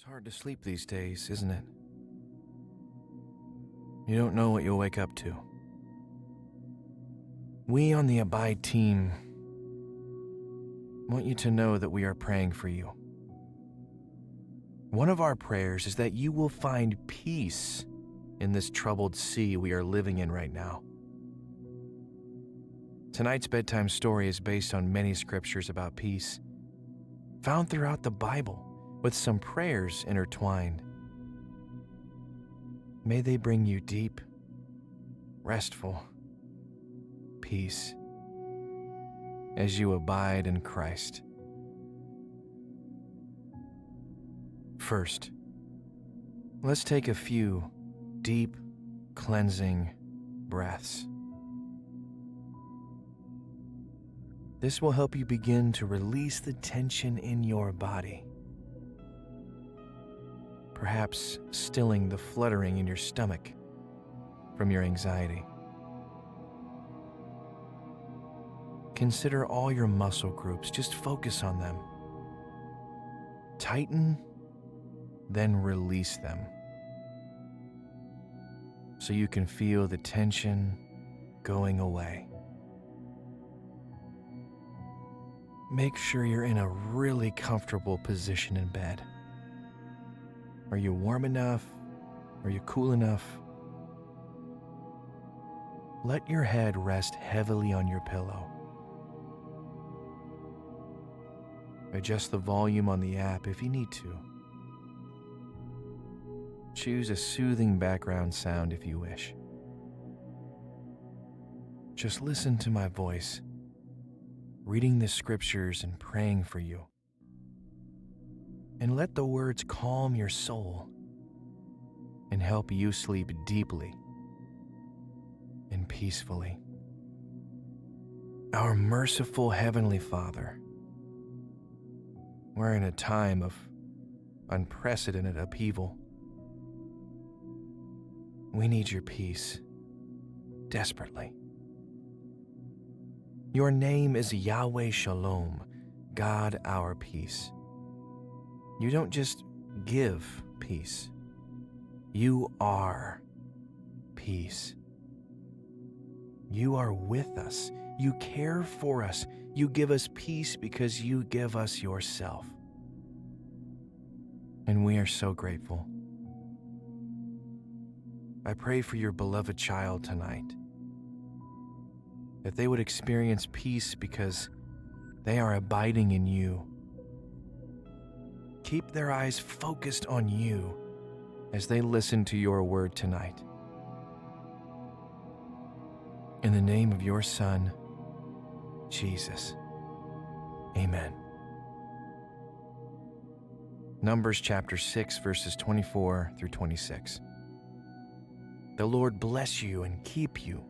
hard to sleep these days, isn't it? You don't know what you'll wake up to. We on the Abide team want you to know that we are praying for you. One of our prayers is that you will find peace in this troubled sea we are living in right now. Tonight's bedtime story is based on many scriptures about peace, found throughout the Bible, with some prayers intertwined. May they bring you deep, restful peace as you abide in Christ. First, let's take a few deep, cleansing breaths. This will help you begin to release the tension in your body, perhaps stilling the fluttering in your stomach from your anxiety. Consider all your muscle groups. Just focus on them. Tighten, then release them, so you can feel the tension going away. Make sure you're in a really comfortable position in bed. Are you warm enough? Are you cool enough? Let your head rest heavily on your pillow. Adjust the volume on the app if you need to. Choose a soothing background sound if you wish. Just listen to my voice, reading the scriptures and praying for you. And let the words calm your soul and help you sleep deeply and peacefully. Our merciful Heavenly Father, we're in a time of unprecedented upheaval. We need your peace desperately. Your name is Yahweh Shalom, God our peace. You don't just give peace. You are peace. You are with us. You care for us. You give us peace because you give us yourself. And we are so grateful. I pray for your beloved child tonight, that they would experience peace because they are abiding in you. Keep their eyes focused on you as they listen to your word tonight. In the name of your Son, Jesus. Amen. Numbers chapter 6, verses 24 through 26. The Lord bless you and keep you.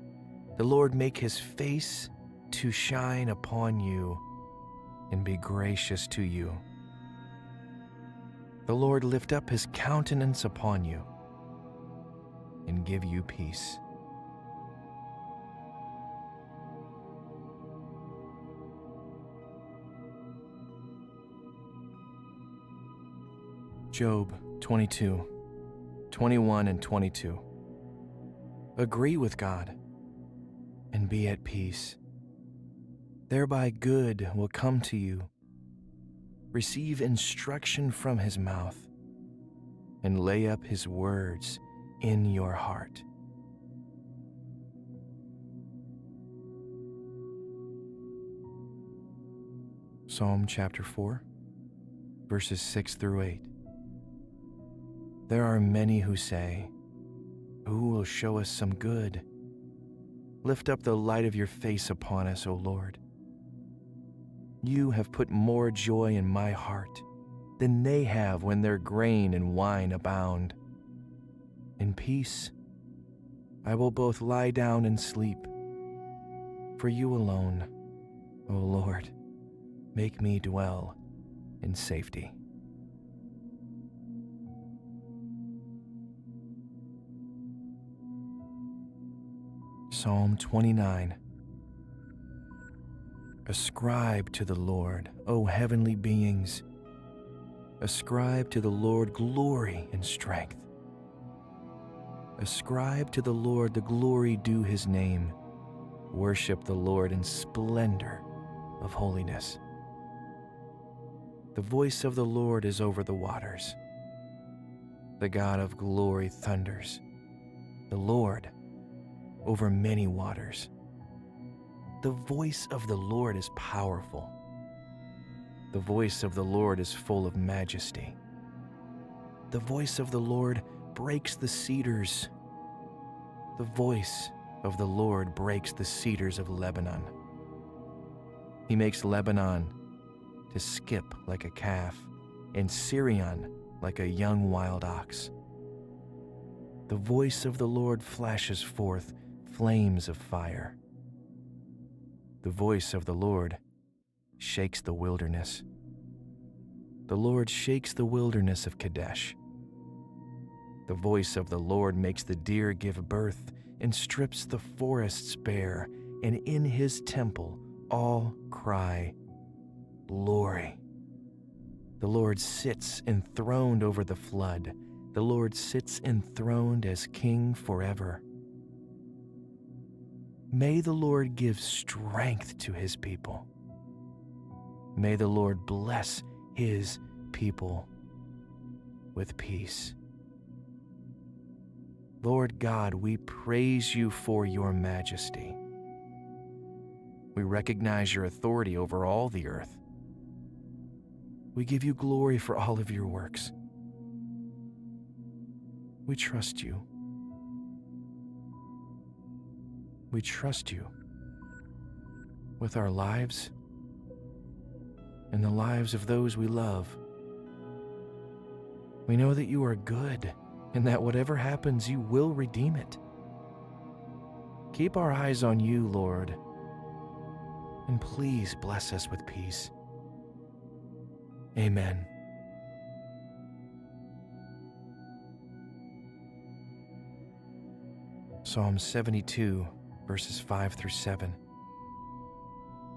The Lord make his face to shine upon you and be gracious to you. The Lord lift up his countenance upon you and give you peace. Job 22, 21 and 22. Agree with God and be at peace. Thereby good will come to you. Receive instruction from his mouth and lay up his words in your heart. Psalm chapter 4, verses 6 through 8. There are many who say, "Who will show us some good?" Lift up the light of your face upon us, O Lord. You have put more joy in my heart than they have when their grain and wine abound. In peace, I will both lie down and sleep. For you alone, O Lord, make me dwell in safety. Psalm 29. Ascribe to the Lord, O heavenly beings. Ascribe to the Lord glory and strength. Ascribe to the Lord the glory due his name. Worship the Lord in splendor of holiness. The voice of the Lord is over the waters. The God of glory thunders. The Lord over many waters. The voice of the Lord is powerful. The voice of the Lord is full of majesty. The voice of the Lord breaks the cedars. The voice of the Lord breaks the cedars of Lebanon. He makes Lebanon to skip like a calf, and Syrian like a young wild ox. The voice of the Lord flashes forth flames of fire. The voice of the Lord shakes the wilderness. The Lord shakes the wilderness of Kadesh. The voice of the Lord makes the deer give birth and strips the forests bare, and in his temple all cry, Glory. The Lord sits enthroned over the flood. The Lord sits enthroned as King forever. May the Lord give strength to his people. May the Lord bless his people with peace. Lord God, we praise you for your majesty. We recognize your authority over all the earth. We give you glory for all of your works. We trust you. We trust you with our lives and the lives of those we love. We know that you are good and that whatever happens, you will redeem it. Keep our eyes on you, Lord, and please bless us with peace. Amen. Psalm 72, verses 5 through 7.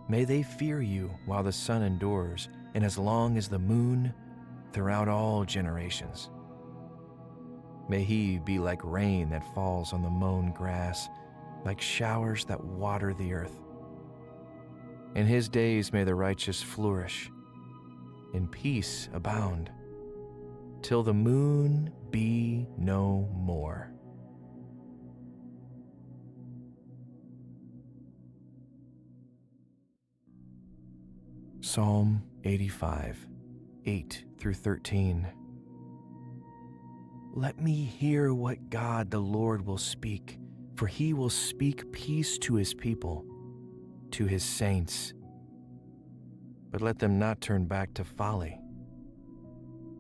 May they fear you while the sun endures, and as long as the moon, throughout all generations. May he be like rain that falls on the mown grass, like showers that water the earth. In his days may the righteous flourish, and peace abound, till the moon be no more. Psalm 85, 8 through 13. Let me hear what God the Lord will speak, for he will speak peace to his people, to his saints. But let them not turn back to folly.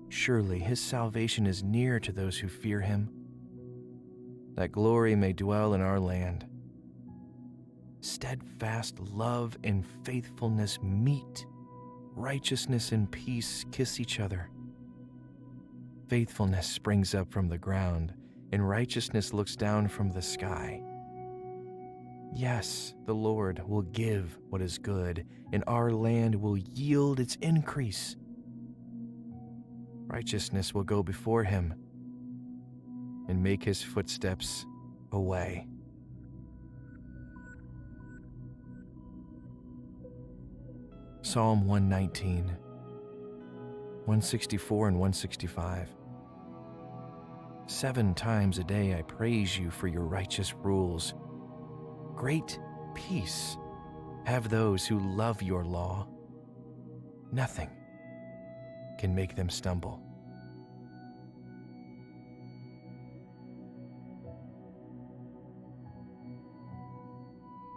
Surely his salvation is near to those who fear him, that glory may dwell in our land. Steadfast love and faithfulness meet. Righteousness and peace kiss each other. Faithfulness springs up from the ground, and righteousness looks down from the sky. Yes, the Lord will give what is good, and our land will yield its increase. Righteousness will go before him and make his footsteps a way. Psalm 119, 164 and 165. 7 times a day I praise you for your righteous rules. Great peace have those who love your law. Nothing can make them stumble.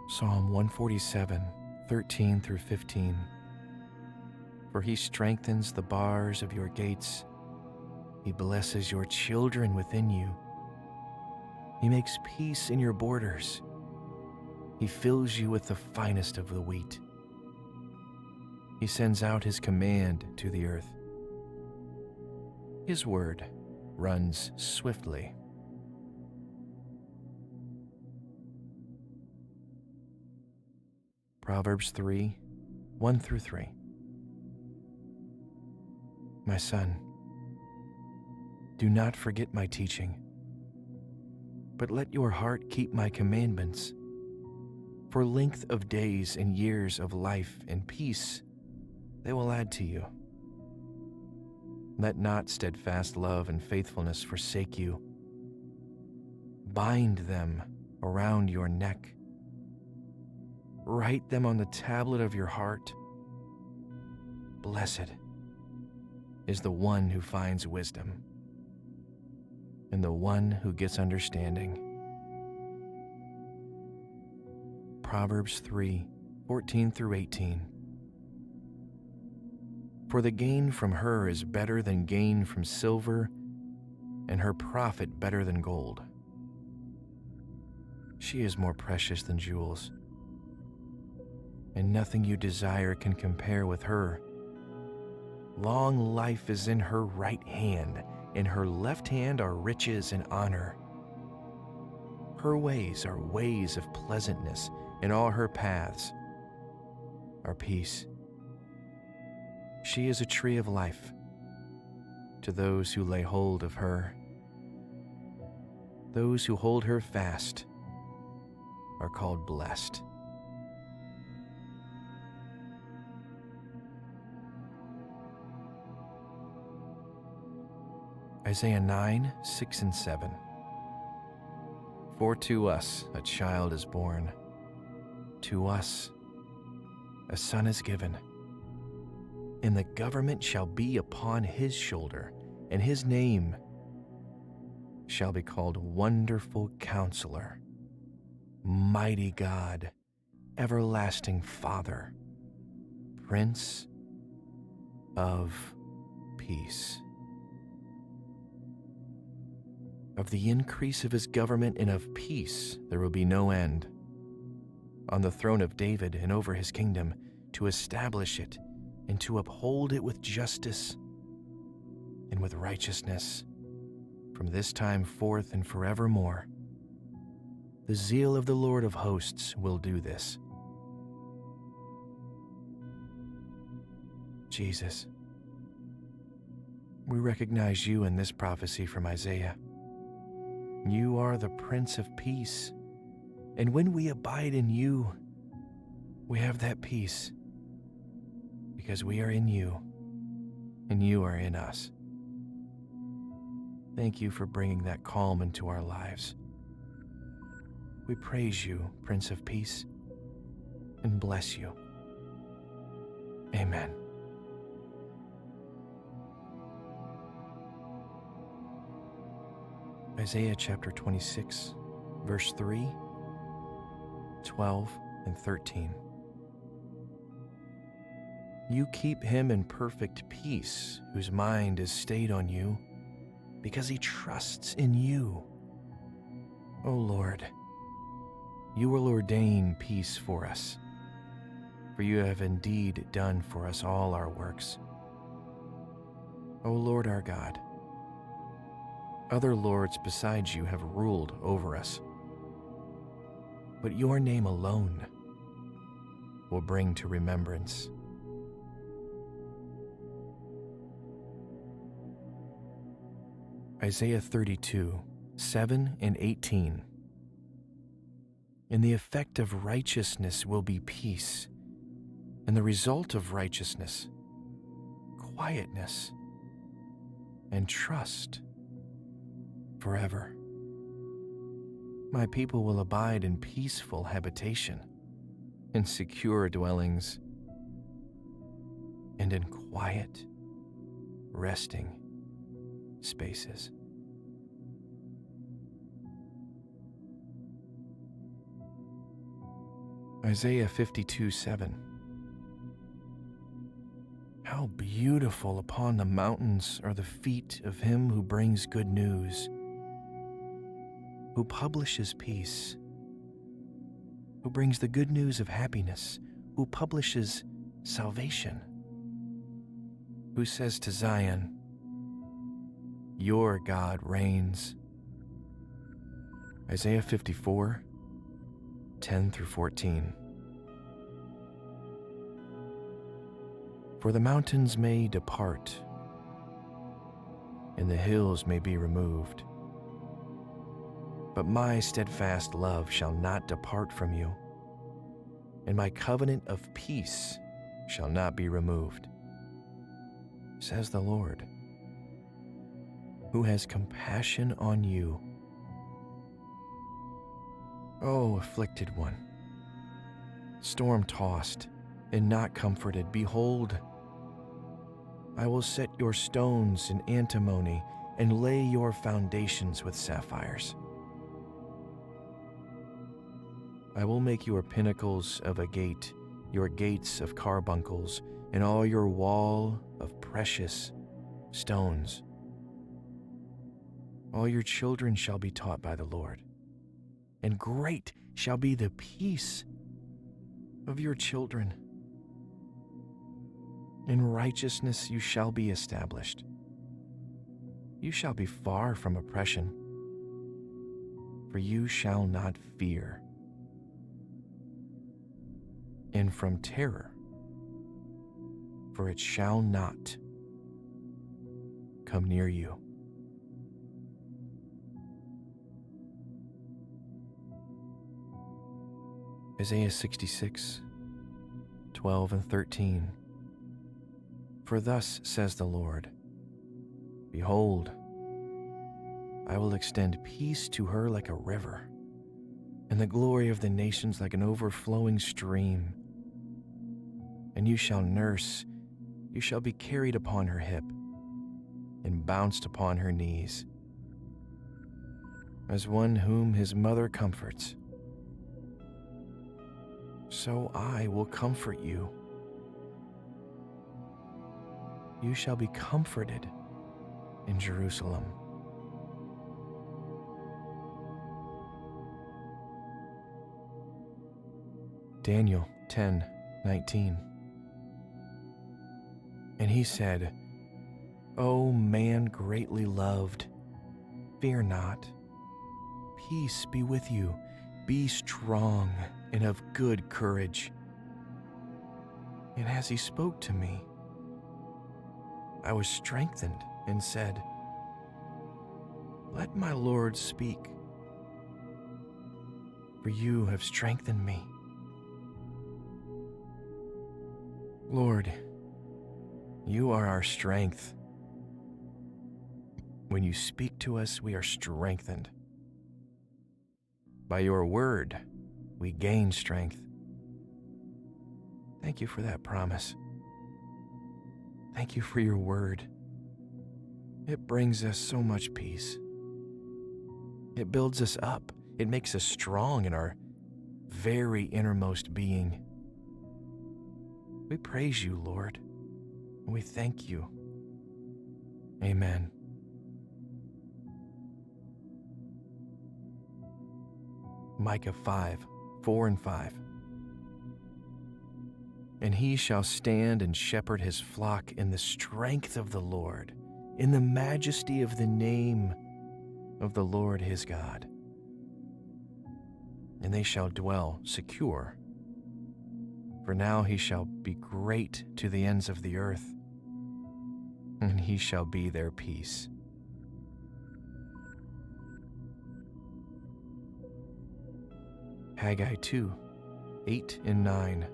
Psalm 147, 13 through 15. For he strengthens the bars of your gates. He blesses your children within you. He makes peace in your borders. He fills you with the finest of the wheat. He sends out his command to the earth. His word runs swiftly. Proverbs 3, 1 through 3. My son, do not forget my teaching, but let your heart keep my commandments. For length of days and years of life and peace they will add to you. Let not steadfast love and faithfulness forsake you. Bind them around your neck. Write them on the tablet of your heart. Blessed is the one who finds wisdom, and the one who gets understanding. Proverbs 3:14-18. For the gain from her is better than gain from silver, and her profit better than gold. She is more precious than jewels, and nothing you desire can compare with her. Long life is in her right hand, in her left hand are riches and honor. Her ways are ways of pleasantness, and all her paths are peace. She is a tree of life to those who lay hold of her. Those who hold her fast are called blessed. Isaiah 9:6-7. For to us a child is born, to us a son is given, and the government shall be upon his shoulder, and his name shall be called Wonderful Counselor, Mighty God, Everlasting Father, Prince of Peace. Of the increase of his government and of peace there will be no end, on the throne of David and over his kingdom, to establish it and to uphold it with justice and with righteousness from this time forth and forevermore. The zeal of the Lord of hosts will do this. Jesus, we recognize you in this prophecy from Isaiah. You are the Prince of Peace, and when we abide in you, we have that peace, because we are in you, and you are in us. Thank you for bringing that calm into our lives. We praise you, Prince of Peace, and bless you. Amen. Isaiah chapter 26, verse 3, 12, and 13. You keep him in perfect peace, whose mind is stayed on you, because he trusts in you. O Lord, you will ordain peace for us, for you have indeed done for us all our works. O Lord our God, other lords besides you have ruled over us, but your name alone will bring to remembrance. Isaiah 32:7-18. And the effect of righteousness will be peace, and the result of righteousness, quietness, and trust forever. My people will abide in peaceful habitation, in secure dwellings, and in quiet, resting spaces. Isaiah 52:7. How beautiful upon the mountains are the feet of him who brings good news, who publishes peace, who brings the good news of happiness, who publishes salvation, who says to Zion, your God reigns. Isaiah 54:10-14. For the mountains may depart, and the hills may be removed. But my steadfast love shall not depart from you, and my covenant of peace shall not be removed, says the Lord, who has compassion on you. O afflicted one, storm-tossed and not comforted, behold, I will set your stones in antimony and lay your foundations with sapphires. I will make your pinnacles of agate, your gates of carbuncles, and all your wall of precious stones. All your children shall be taught by the Lord, and great shall be the peace of your children. In righteousness you shall be established. You shall be far from oppression, for you shall not fear, and from terror, for it shall not come near you. Isaiah 66, 12 and 13. For thus says the Lord, behold, I will extend peace to her like a river, and the glory of the nations like an overflowing stream. And you shall nurse, you shall be carried upon her hip, and bounced upon her knees, as one whom his mother comforts. So I will comfort you. You shall be comforted in Jerusalem. Daniel 10:19. And he said, O man greatly loved, fear not. Peace be with you. Be strong and of good courage. And as he spoke to me, I was strengthened and said, let my Lord speak, for you have strengthened me. Lord, you are our strength. When you speak to us, we are strengthened. By your word, we gain strength. Thank you for that promise. Thank you for your word. It brings us so much peace. It builds us up. It makes us strong in our very innermost being. We praise you, Lord, and we thank you. Amen. Micah 5:4 and 5. And he shall stand and shepherd his flock in the strength of the Lord, in the majesty of the name of the Lord his God. And they shall dwell secure, for now he shall be great to the ends of the earth, and he shall be their peace. Haggai 2:8 and 9.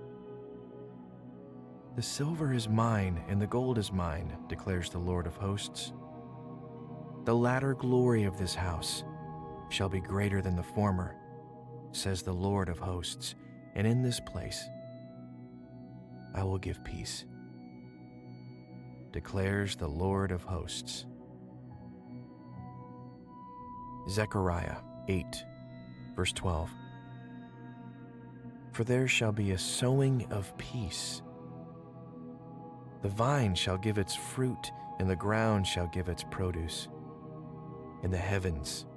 The silver is mine and the gold is mine, declares the Lord of hosts. The latter glory of this house shall be greater than the former, says the Lord of hosts, and in this place I will give peace, declares the Lord of hosts. Zechariah 8:12. For there shall be a sowing of peace. The vine shall give its fruit, and the ground shall give its produce, and the heavens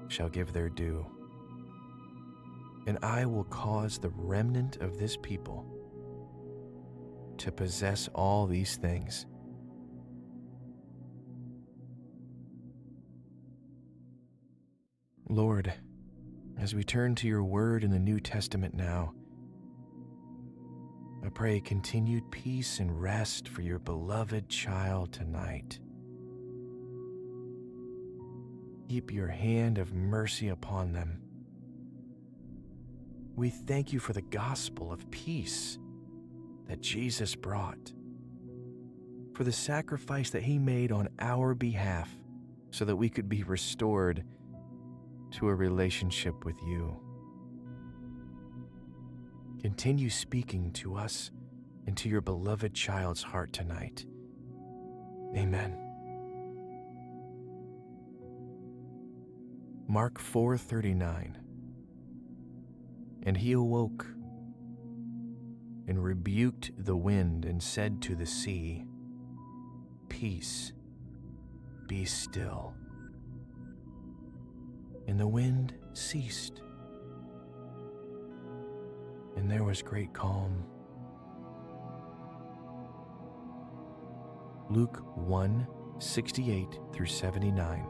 shall give their due. And I will cause the remnant of this people to possess all these things. Lord, as we turn to your word in the New Testament now, I pray continued peace and rest for your beloved child tonight. Keep your hand of mercy upon them. We thank you for the gospel of peace that Jesus brought, for the sacrifice that he made on our behalf so that we could be restored to a relationship with you. Continue speaking to us and to your beloved child's heart tonight. Amen. Mark 4:39. And he awoke and rebuked the wind and said to the sea, Peace, be still. And the wind ceased, and there was great calm. Luke 1:68-79.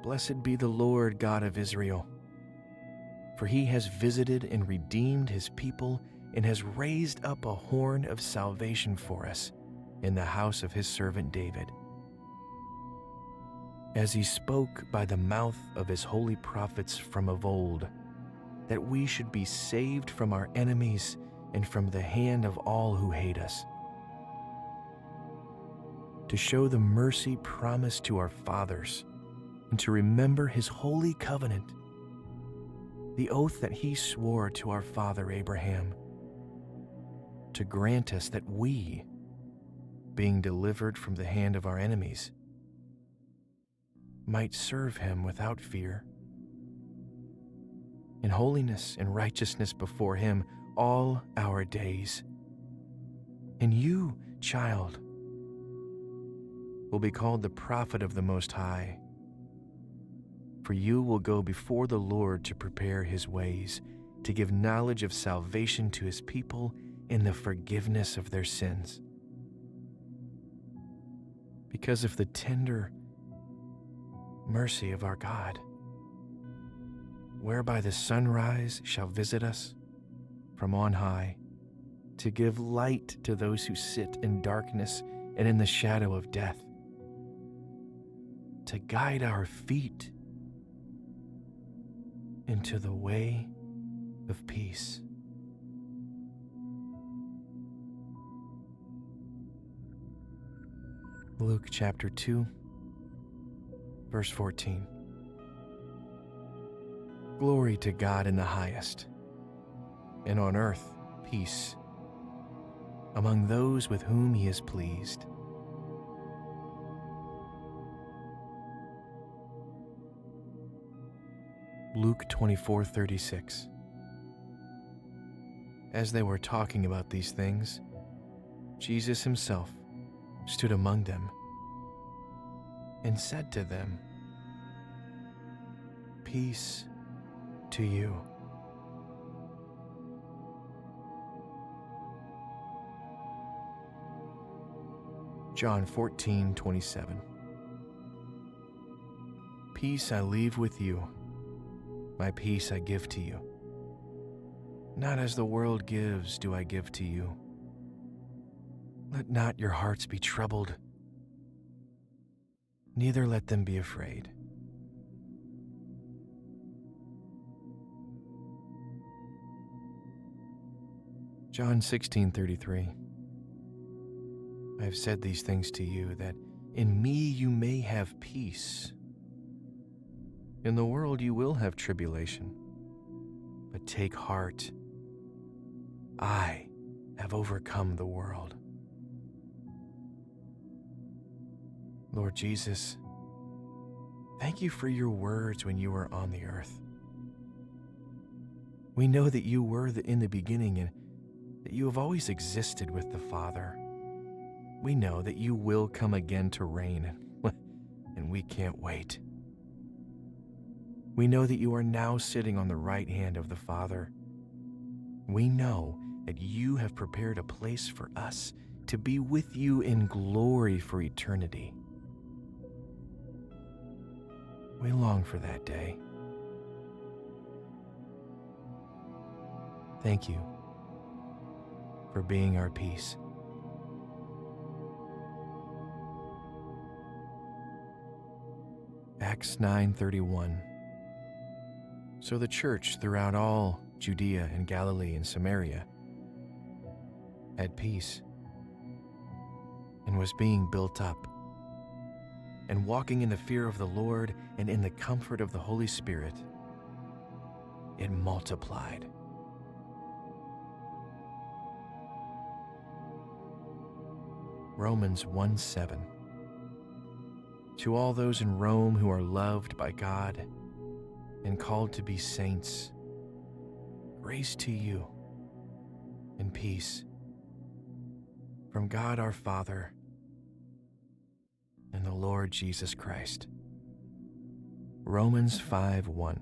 Blessed be the Lord God of Israel, for he has visited and redeemed his people and has raised up a horn of salvation for us in the house of his servant David, as he spoke by the mouth of his holy prophets from of old, that we should be saved from our enemies and from the hand of all who hate us, to show the mercy promised to our fathers, and to remember his holy covenant, the oath that he swore to our father Abraham, to grant us that we, being delivered from the hand of our enemies, might serve him without fear, in holiness and righteousness before him all our days. And you, child, will be called the prophet of the Most High, for you will go before the Lord to prepare his ways, to give knowledge of salvation to his people in the forgiveness of their sins. Because of the tender mercy of our God, whereby the sunrise shall visit us from on high, to give light to those who sit in darkness and in the shadow of death, to guide our feet into the way of peace. Luke chapter 2, verse 14. Glory to God in the highest, and on earth peace, among those with whom he is pleased. Luke 24:36. As they were talking about these things, Jesus himself stood among them and said to them, Peace to you. John 14:27. Peace I leave with you, my peace I give to you. Not as the world gives do I give to you. Let not your hearts be troubled, neither let them be afraid. John 16:33. I have said these things to you, that in me you may have peace. In the world you will have tribulation, but take heart. I have overcome the world. Lord Jesus, thank you for your words when you were on the earth. We know that you were in the beginning and that you have always existed with the Father. We know that you will come again to reign, and we can't wait. We know that you are now sitting on the right hand of the Father. We know that you have prepared a place for us to be with you in glory for eternity. We long for that day. Thank you for being our peace. Acts 9:31. So the church throughout all Judea and Galilee and Samaria had peace and was being built up, and walking in the fear of the Lord and in the comfort of the Holy Spirit, it multiplied. Romans 1:7. To all those in Rome who are loved by God and called to be saints, grace to you and peace from God our Father and the Lord Jesus Christ. Romans 5:1.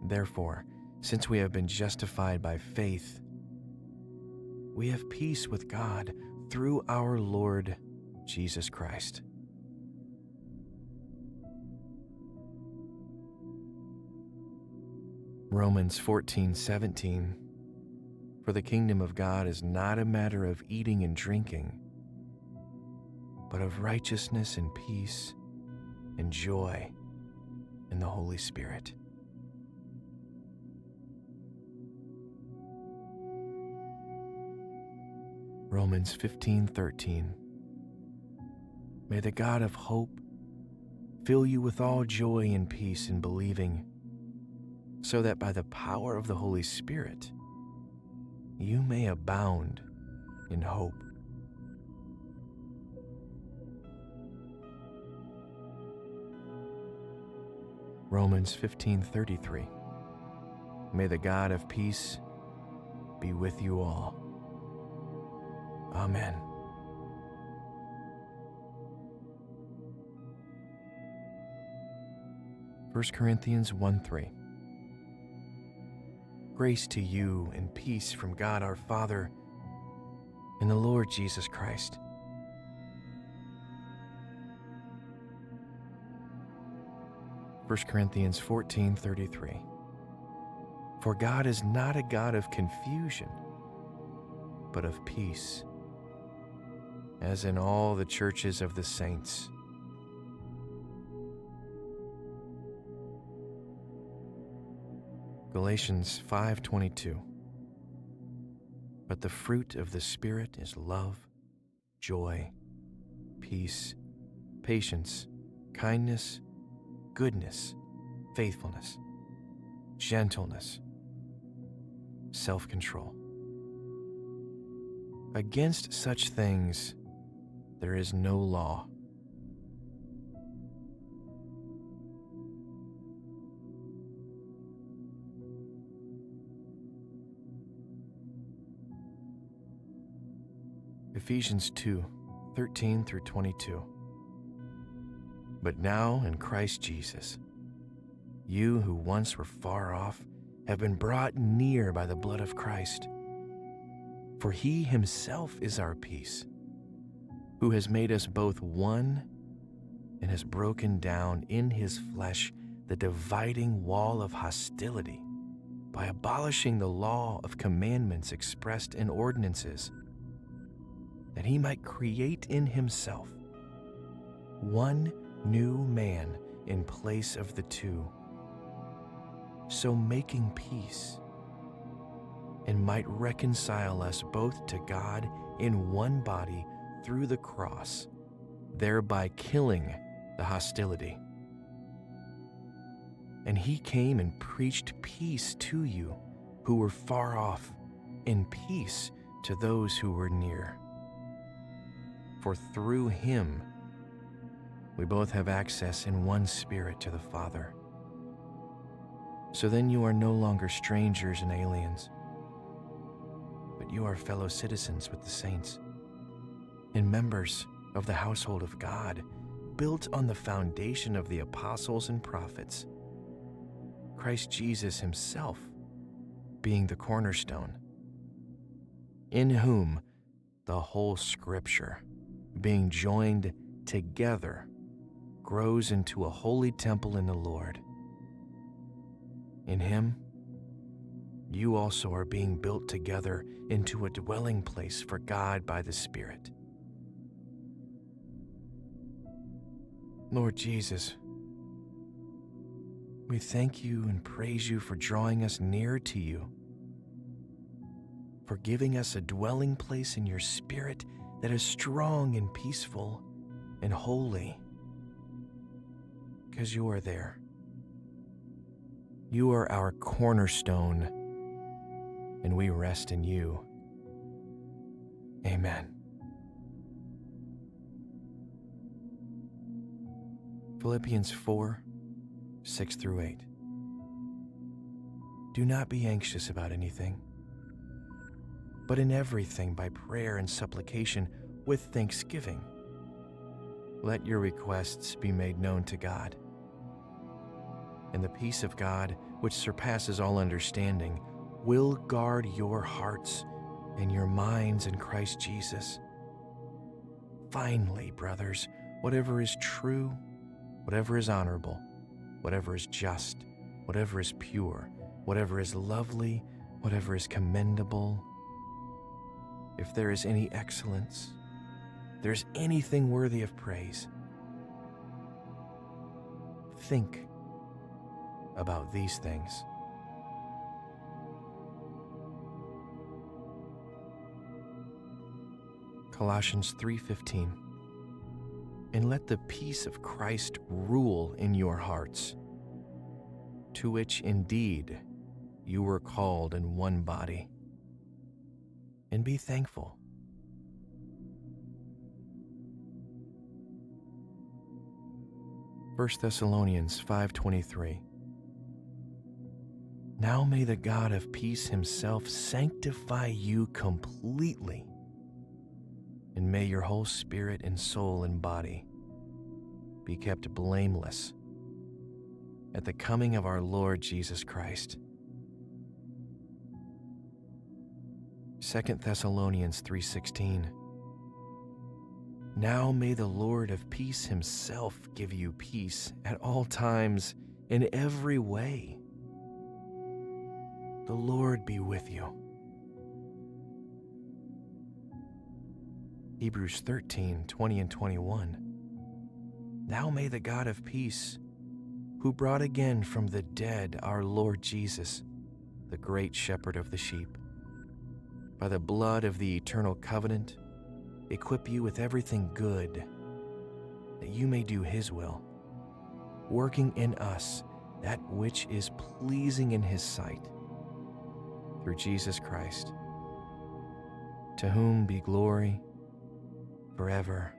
Therefore, since we have been justified by faith, we have peace with God through our Lord Jesus Christ. Romans 14:17. For the kingdom of God is not a matter of eating and drinking, but of righteousness and peace and joy in the Holy Spirit. Romans 15:13. May the God of hope fill you with all joy and peace in believing, so that by the power of the Holy Spirit you may abound in hope. Romans 15:33. May the God of peace be with you all. Amen. First Corinthians 1:3. Grace to you and peace from God our Father and the Lord Jesus Christ. First Corinthians 14:33. For God is not a God of confusion, but of peace, as in all the churches of the saints. Galatians 5:22. But the fruit of the Spirit is love, joy, peace, patience, kindness, goodness, faithfulness, gentleness, self-control. Against such things there is no law. Ephesians 2:13 through 22. But now in Christ Jesus, you who once were far off have been brought near by the blood of Christ. For he himself is our peace, who has made us both one and has broken down in his flesh the dividing wall of hostility by abolishing the law of commandments expressed in ordinances, that he might create in himself one new man in place of the two, so making peace, and might reconcile us both to God in one body through the cross, thereby killing the hostility. And he came and preached peace to you who were far off, and peace to those who were near. For through him we both have access in one Spirit to the Father. So then you are no longer strangers and aliens, but you are fellow citizens with the saints and members of the household of God, built on the foundation of the apostles and prophets, Christ Jesus himself being the cornerstone, in whom the whole Scripture, being joined together, grows into a holy temple in the Lord. In him, you also are being built together into a dwelling place for God by the Spirit. Lord Jesus, we thank you and praise you for drawing us near to you, for giving us a dwelling place in your Spirit that is strong and peaceful and holy, because you are there. You are our cornerstone, and we rest in you. Amen. Philippians 4, 6 through 8. Do not be anxious about anything, but in everything by prayer and supplication with thanksgiving, let your requests be made known to God. And the peace of God, which surpasses all understanding, will guard your hearts and your minds in Christ Jesus. Finally, brothers, whatever is true, whatever is honorable, whatever is just, whatever is pure, whatever is lovely, whatever is commendable, if there is any excellence, if there is anything worthy of praise, think about these things. Colossians 3:15. And let the peace of Christ rule in your hearts, to which indeed you were called in one body, and be thankful. 1 Thessalonians 5:23. Now may the God of peace himself sanctify you completely, and may your whole spirit and soul and body be kept blameless at the coming of our Lord Jesus Christ. 2 Thessalonians 3:16. Now may the Lord of peace himself give you peace at all times in every way. The Lord be with you. Hebrews 13:20 and 21. Now may the God of peace, who brought again from the dead our Lord Jesus, the great shepherd of the sheep, by the blood of the eternal covenant, equip you with everything good, that you may do his will, working in us that which is pleasing in his sight, through Jesus Christ, to whom be glory forever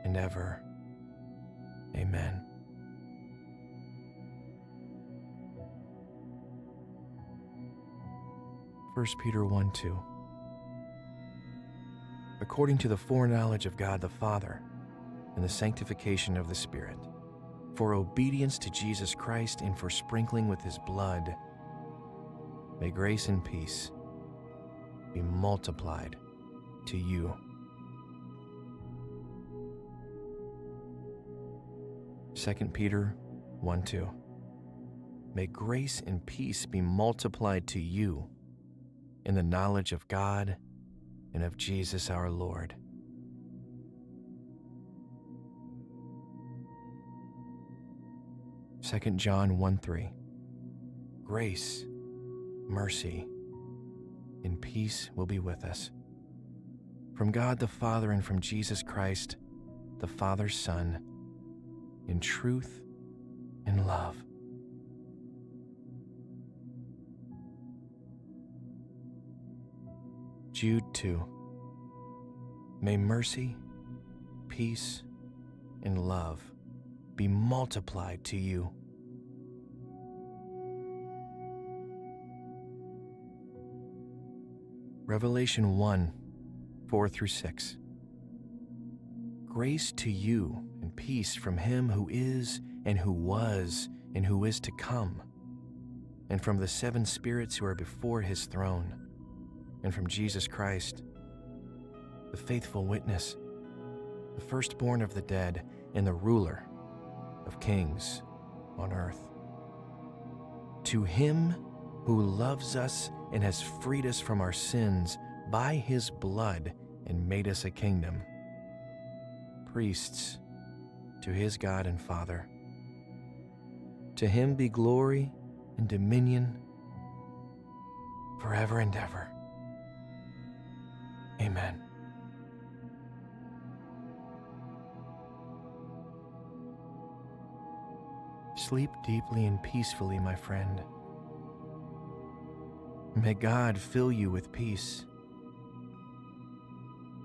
and ever. Amen. First Peter 1:2. According to the foreknowledge of God the Father and the sanctification of the Spirit, for obedience to Jesus Christ and for sprinkling with his blood, may grace and peace be multiplied to you. 2 Peter 1:2. May grace and peace be multiplied to you in the knowledge of God and of Jesus our Lord. Second John 1:3. Grace, mercy, and peace will be with us, from God the Father and from Jesus Christ, the Father's Son, in truth and love. Jude 2. May mercy, peace, and love be multiplied to you. Revelation 1:4 through 6. Grace to you and peace from him who is and who was and who is to come, and from the seven spirits who are before his throne, and from Jesus Christ, the faithful witness, the firstborn of the dead, and the ruler of kings on earth. To him who loves us and has freed us from our sins by his blood and made us a kingdom, priests to his God and Father. To him be glory and dominion forever and ever. Amen. Sleep deeply and peacefully, my friend. May God fill you with peace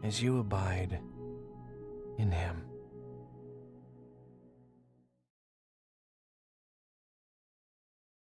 as you abide in him.